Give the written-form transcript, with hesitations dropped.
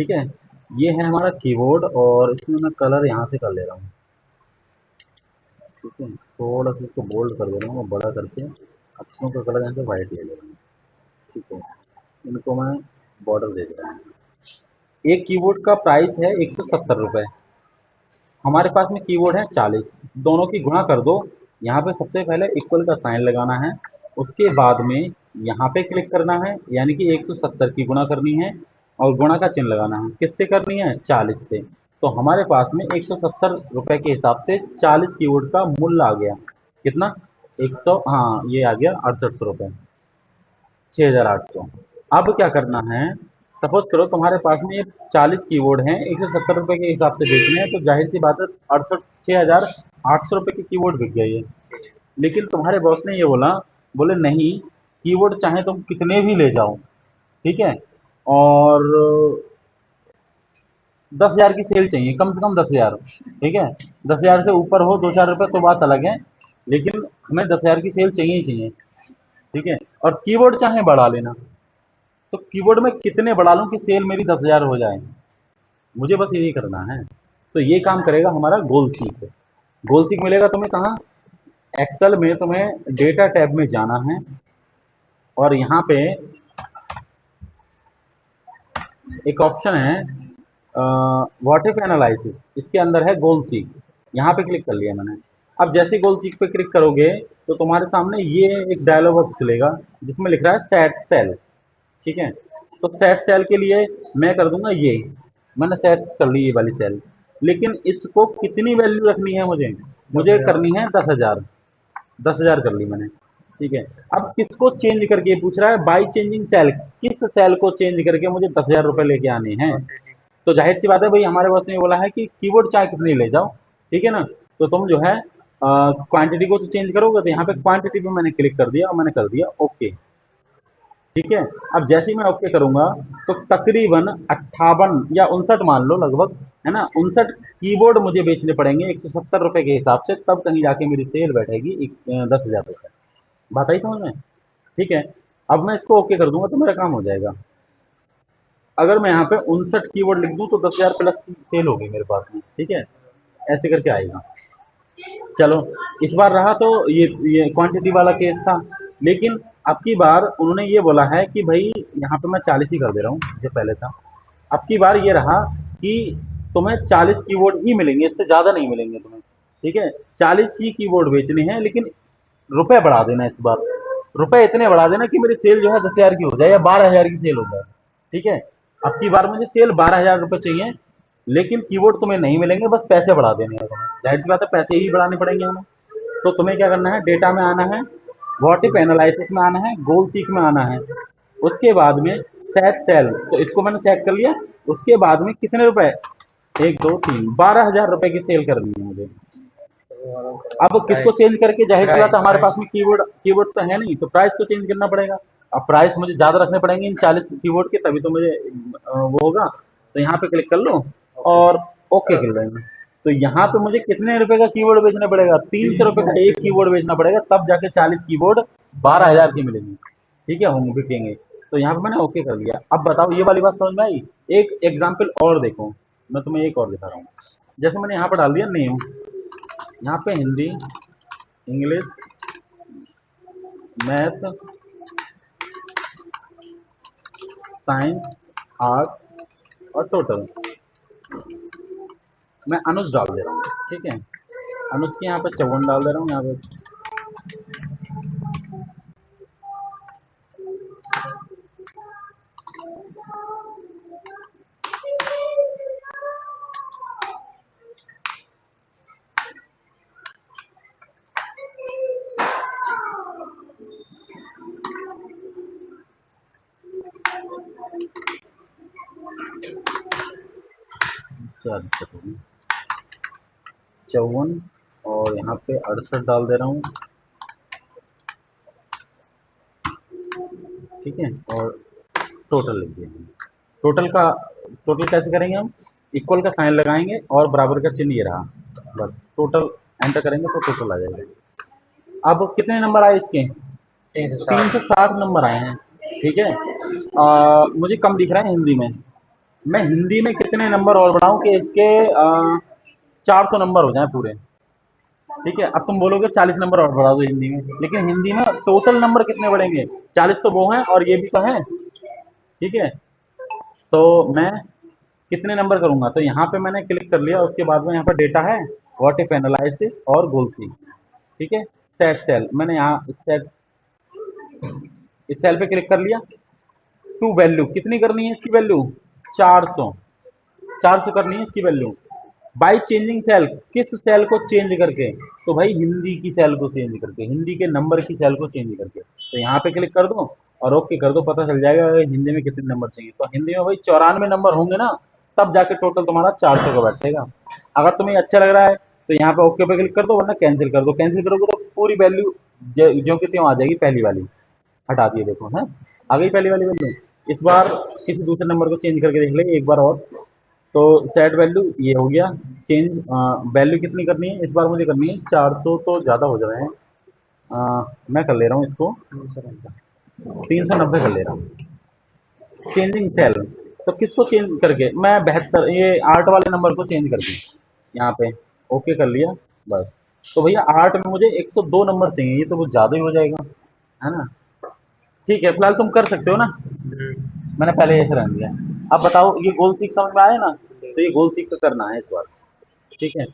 ठीक है, ये है हमारा कीबोर्ड और इसमें मैं कलर यहाँ से कर ले रहा हूँ। ठीक है, थोड़ा सा इसको बोल्ड कर दे रहा हूँ बड़ा करके, अक्षरों का कलर यहाँ से वाइट ले ले रहा हूँ। ठीक है, इनको मैं बॉर्डर दे दे रहा हूँ। एक कीबोर्ड का प्राइस है 170 रुपये। हमारे पास में कीबोर्ड है 40, दोनों की गुणा कर दो। यहाँ पे सबसे पहले इक्वल का साइन लगाना है, उसके बाद में यहाँ पे क्लिक करना है, यानी कि 170 की गुणा करनी है और गुणा का चिन्ह लगाना है। किससे करनी है? 40 से। तो हमारे पास में 170 रुपये के हिसाब से 40 कीबोर्ड का मूल्य आ गया। कितना? 100, हाँ ये आ गया 6800 रुपये, 6800। अब क्या करना है, सपोज करो तुम्हारे पास में ये 40 कीबोर्ड हैं, 170 रुपये के हिसाब से बेचने हैं, तो जाहिर सी बात है 6800 रुपये के कीबोर्ड बिक गए ये। लेकिन तुम्हारे बॉस ने ये बोला, बोले नहीं, कीबोर्ड चाहे तुम कितने भी ले जाओ, ठीक है, और 10,000 की सेल चाहिए, कम से कम 10,000। ठीक है, 10,000 से ऊपर हो 2-4 रुपये तो बात अलग है, लेकिन हमें 10,000 की सेल चाहिए ही चाहिए। ठीक है, और कीबोर्ड चाहे बढ़ा लेना, तो कीबोर्ड में कितने बढ़ा लूं कि सेल मेरी 10,000 हो जाए, मुझे बस यही करना है। तो ये काम करेगा हमारा गोल सीक। गोल सीक मिलेगा तुम्हें कहाँ? एक्सेल में तुम्हें डेटा टैब में जाना है और यहाँ पे एक ऑप्शन है व्हाट इफ एनालिसिस, इसके अंदर है गोल सीक। यहाँ पे क्लिक कर लिया मैंने। अब जैसे गोल सीक पे क्लिक करोगे तो तुम्हारे सामने ये एक डायलॉग बॉक्स खुलेगा जिसमें लिख रहा है सेट सेल। ठीक है, तो सेट सेल के लिए मैं कर दूंगा ये, मैंने सेट कर ली ये वाली सेल। लेकिन इसको कितनी वैल्यू रखनी है मुझे? मुझे करनी है 10,000। 10,000 कर ली मैंने। ठीक है, अब किसको चेंज करके पूछ रहा है? बाई चेंजिंग सेल, किस सेल को चेंज करके मुझे 10,000 रुपये लेके आने हैं? तो जाहिर सी बात है भाई, हमारे बॉस ने बोला है कि कीबोर्ड चाहे कितनी ले जाओ। ठीक है ना, तो तुम जो है क्वांटिटी को तो चेंज करोगे, तो यहाँ पे क्वांटिटी पे मैंने क्लिक कर दिया और मैंने कर दिया ओके। ठीक है, अब जैसे ही मैं ओके करूंगा तो तकरीबन 58 या 59 मान लो लगभग, है ना, 59 कीबोर्ड मुझे बेचने पड़ेंगे 170 रुपये के हिसाब से, तब कहीं जाके मेरी सेल बैठेगी 10,000 रुपये। बात आई समझ में? ठीक है, अब मैं इसको ओके कर दूंगा तो मेरा काम हो जाएगा। अगर मैं यहाँ पे 59 कीबोर्ड लिख दूं तो 10,000 प्लस की सेल होगी मेरे पास में। ठीक है, ऐसे करके आएगा। चलो, इस बार रहा तो ये क्वांटिटी वाला केस था। लेकिन अब की बार उन्होंने ये बोला है कि भाई यहाँ पे मैं 40 ही कर दे रहा हूँ जो पहले था। अब की बार ये रहा कि तुम्हें 40 कीबोर्ड ही मिलेंगे, इससे ज़्यादा नहीं मिलेंगे तुम्हें। ठीक है, 40 ही कीबोर्ड बेचने हैं, लेकिन रुपए बढ़ा देना इस बार। रुपए इतने बढ़ा देना कि मेरी सेल जो है 10,000 की हो जाए या 12,000 की सेल हो जाए। ठीक है, अब की बार मुझे सेल 12,000 रुपये चाहिए, लेकिन कीबोर्ड तुम्हें नहीं मिलेंगे, बस पैसे बढ़ा देने हैं तुम्हें। जाहिर सी बात है पैसे ही बढ़ाने पड़ेंगे हमें। तो तुम्हें क्या करना है? डेटा में आना है, व्हाट इफ एनालिसिस में आना है, गोल सीक में आना है। उसके बाद में सेट सेल, तो इसको मैंने चेक कर लिया। उसके बाद में कितने रुपए? 1 2 3, 12,000 रुपए की सेल करनी है मुझे। अब किसको चेंज करके? जाहिर सी बात है हमारे पास में कीबोर्ड कीबोर्ड तो है नहीं, तो प्राइस को चेंज करना पड़ेगा। अब प्राइस मुझे ज्यादा रखने पड़ेंगे इन 40 कीबोर्ड के, तभी तो मुझे वो होगा। तो यहाँ पे क्लिक कर लो और ओके कर लेंगे। तो यहाँ पे मुझे कितने रुपए का कीबोर्ड बेचना पड़ेगा? 300 रुपए का एक कीबोर्ड बेचना पड़ेगा, तब जाके 40 कीबोर्ड 12,000 की मिलेंगी। ठीक है, होंगे बिकेंगे। तो यहाँ पे मैंने ओके कर लिया। अब बताओ ये वाली बात समझ में आई? एक एग्जाम्पल और देखो, मैं तुम्हें एक और दिखा रहा हूँ। जैसे मैंने यहाँ पर डाल दिया नेम, यहाँ पे Hindi, English, math, science, art और टोटल। मैं अनुज डाल दे रहा हूँ। ठीक है, अनुज के यहाँ पे 54 डाल दे रहा हूँ यहाँ पे। क्या दिक्कत होगी? 54 और यहाँ पे 68 डाल दे रहा हूँ। ठीक है, और टोटल लिख दिया मैंने। टोटल का टोटल कैसे करेंगे हम? इक्वल का साइन लगाएंगे और बराबर का चिन्ह ये रहा, बस टोटल एंटर करेंगे तो टोटल आ जाएगा। अब कितने नंबर आए इसके? 360 नंबर आए हैं। ठीक है, मुझे कम दिख रहा है हिंदी में, मैं हिंदी में कितने नंबर और बढ़ाऊं कि इसके 400 नंबर हो जाए पूरे। ठीक है, अब तुम बोलोगे 40 नंबर और बढ़ा दो हिंदी में, लेकिन हिंदी में टोटल नंबर कितने बढ़ेंगे? 40 तो वो हैं और ये भी तो हैं। ठीक है, तो मैं कितने नंबर करूंगा? तो यहाँ पे मैंने क्लिक कर लिया, उसके बाद में यहाँ पर डेटा है, व्हाट इफ एनालिसिस और गोल सी। ठीक है, सेट सेल, मैंने यहाँ सेट, इस सेल पे क्लिक कर लिया। टू वैल्यू कितनी करनी है इसकी वैल्यू? 400। 400 करनी है इसकी वैल्यू। बाई चेंजिंग सेल, किस सेल को चेंज करके? तो भाई हिंदी की सेल को चेंज करके, हिंदी के नंबर की सेल को चेंज करके। तो यहाँ पे क्लिक कर दो और ओके कर दो, पता चल जाएगा हिंदी में कितने नंबर चाहिए। तो हिंदी में भाई 94 नंबर होंगे ना, तब जाके टोटल तुम्हारा 400 का बैठेगा। अगर तुम्हें अच्छा लग रहा है तो यहाँ पे ओके पे क्लिक कर दो, वरना कैंसिल कर दो। कैंसिल करोगे तो पूरी वैल्यू जो कि त्यों आ जाएगी, पहली वाली हटा दिए, देखो है आ गई पहली वाली वैल्यू। इस बार किसी दूसरे नंबर को चेंज करके देख ले एक बार और। तो सेट वैल्यू ये हो गया चेंज। वैल्यू कितनी करनी है इस बार मुझे? करनी है 400, तो ज़्यादा हो जा रहे हैं। मैं कर ले रहा हूँ इसको 390 कर ले रहा हूँ। चेंजिंग सेल, तो किसको चेंज करके? मैं 72, ये 8 वाले नंबर को चेंज कर दी यहाँ पे। ओके कर लिया बस। तो भैया 8 में मुझे 102 नंबर चाहिए, ये तो कुछ ज़्यादा ही हो जाएगा, है ना? ठीक है, फिलहाल तुम कर सकते हो ना, मैंने पहले ऐसे रख दिया। अब बताओ, ये गोल सीख समझ में आया ना? तो ये गोल सीख का करना है इस बार। ठीक है,